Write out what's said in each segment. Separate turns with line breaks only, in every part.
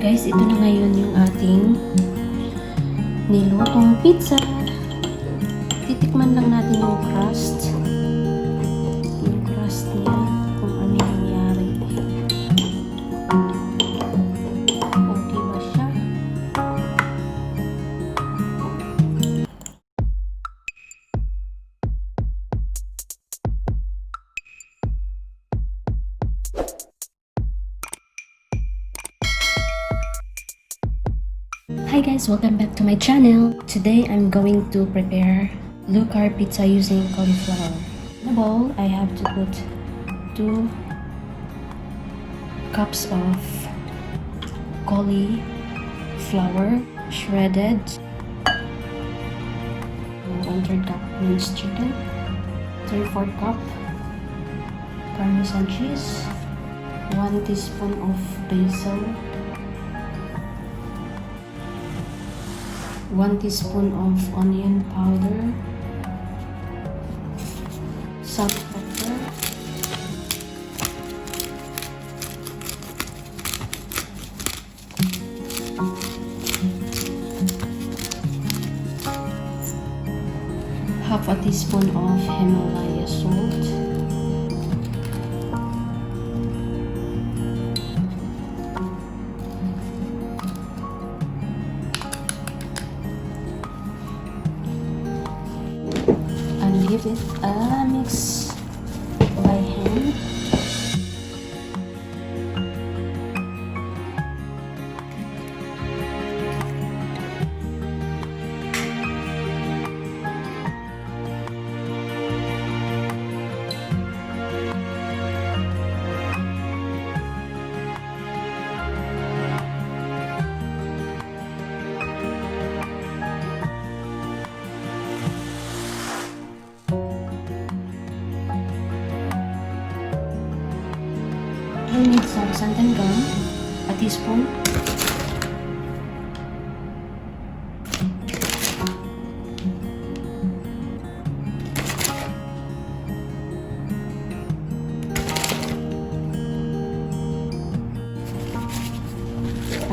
Guys, ito na ngayon yung ating nilutong pizza. Titikman lang natin yung crust. Yung crust niya, kung ano yung nangyari. Okay ba siya? Hi guys, welcome back to my channel. Today I'm going to prepare low carb pizza using cauliflower. In a bowl, I have to put 2 cups of cauliflower shredded, 1/3 cup minced chicken, 3/4 cup parmesan cheese, 1 teaspoon of basil, 1 teaspoon of onion powder, salt, pepper, half a teaspoon of Himalaya salt, give it a mix by hand. We need some santan gum, a teaspoon,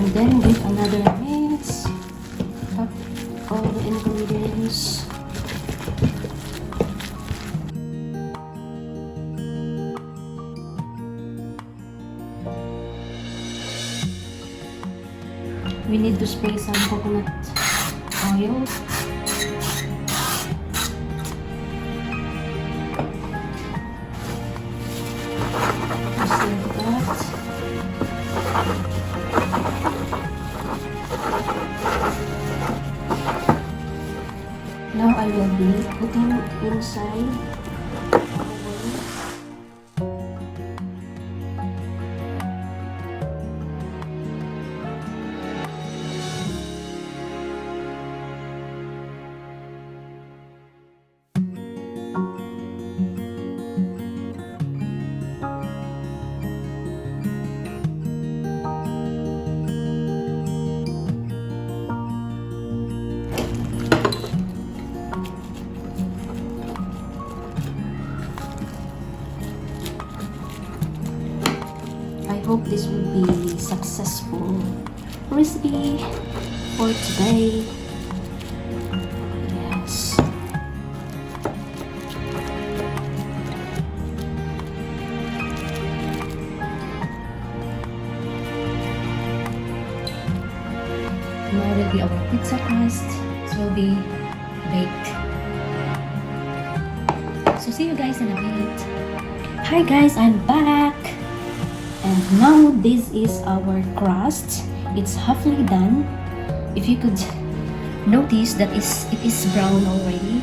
and then give another mix of all the ingredients. We need to spray some coconut oil. Just like that. Now I will be putting inside I hope this will be successful recipe for today. Yes. Now will be our pizza crust. This will be baked. So see you guys in a bit. Hi guys, I'm back. And now this is our crust. It's halfly done. If you could notice that it is brown already.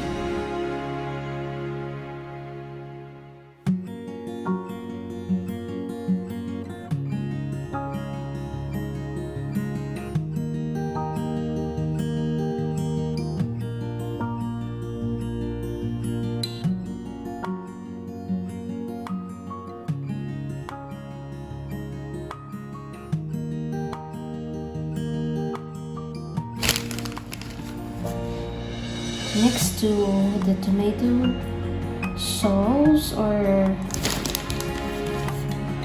Next to the tomato sauce or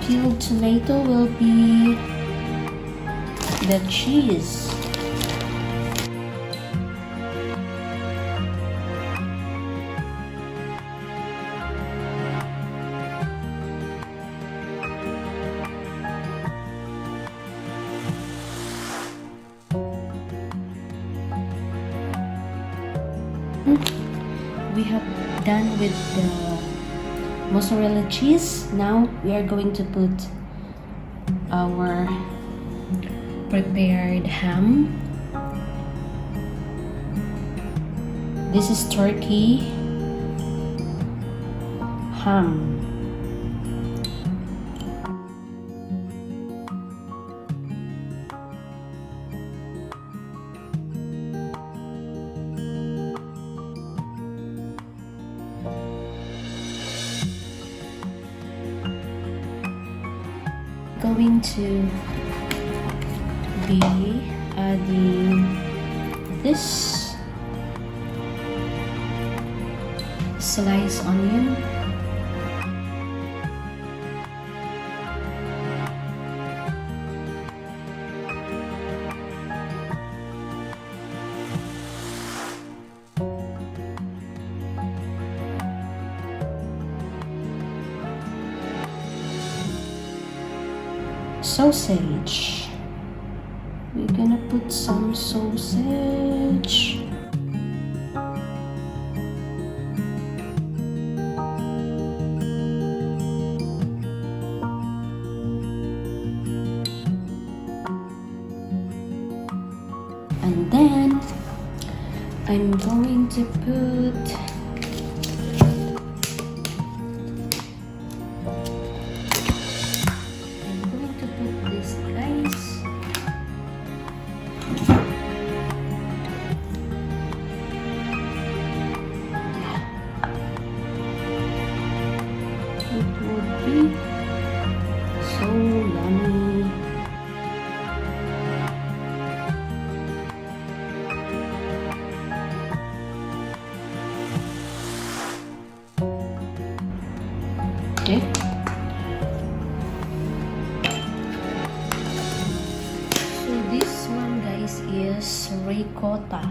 peeled tomato will be the cheese. We have done with the mozzarella cheese. Now we are going to put our prepared ham. This is turkey ham. Going to be adding this sliced onion, sausage. We're gonna put some sausage. And then I'm going to put this, guys. It would be so yummy. Okay. So this one, guys, is ricotta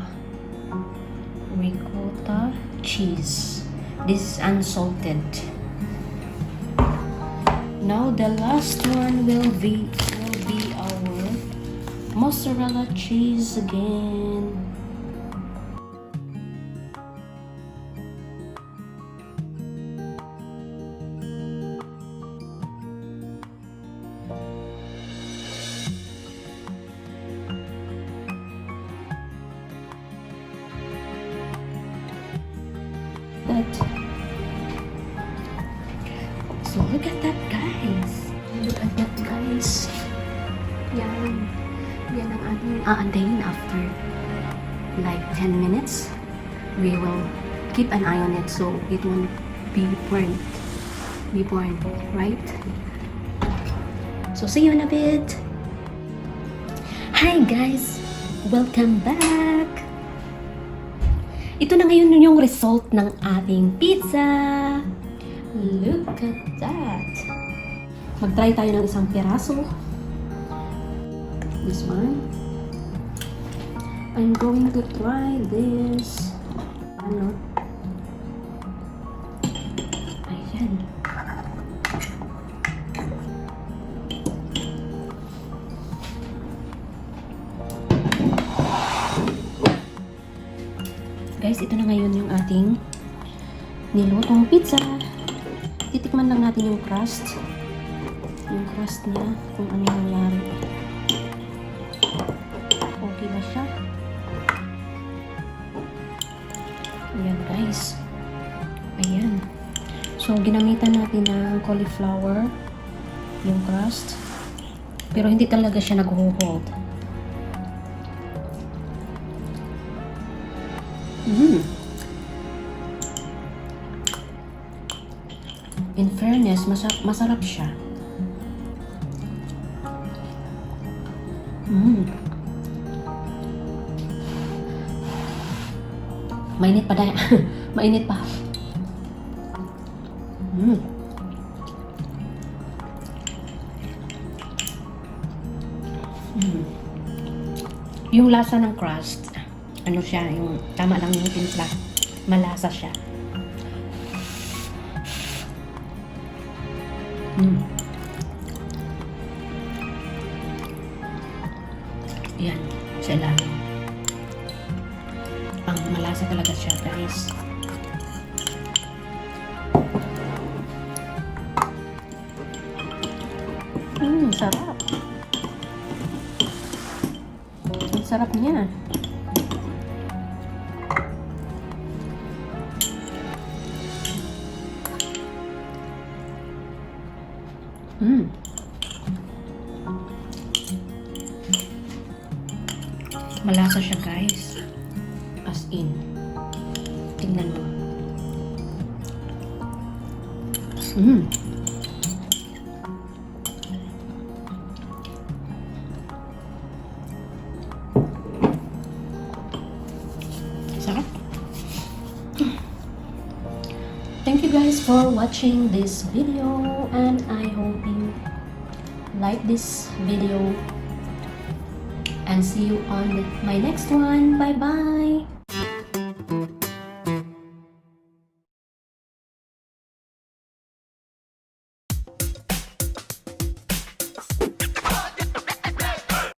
cheese. This is unsalted. Now the last one will be our mozzarella cheese again. So look at that, guys. Look at that, guys. Yan ang ating aantayin after like 10 minutes. We will keep an eye on it so it won't be burnt, right? So see you in a bit. Hi guys, welcome back. Ito na ngayon yung result ng ating pizza. Look at that. Mag-try tayo ng isang piraso. This one. I'm going to try this. Ano? Ayan. Guys, ito na ngayon yung ating nilutong pizza. Titikman lang natin yung crust. Yung crust niya, kung ano nangyari. Okay ba siya? Ayan, guys. Ayan. So, ginamitan natin ng cauliflower yung crust. Pero hindi talaga siya nag-hold. In fairness, masarap siya. Mainit pa dahil. Mainit pa. Yung lasa ng crust, ano siya, yung tama lang yung timpla. Malasa siya. Yan, sa ilalim. Ang malasa talaga siya, guys. Sarap. Ang sarap niya. Malasa siya, guys. As in. Tingnan mo. Sarap. Thank you guys for watching this video, and I hope you like this video, and see you on my next one. Bye bye.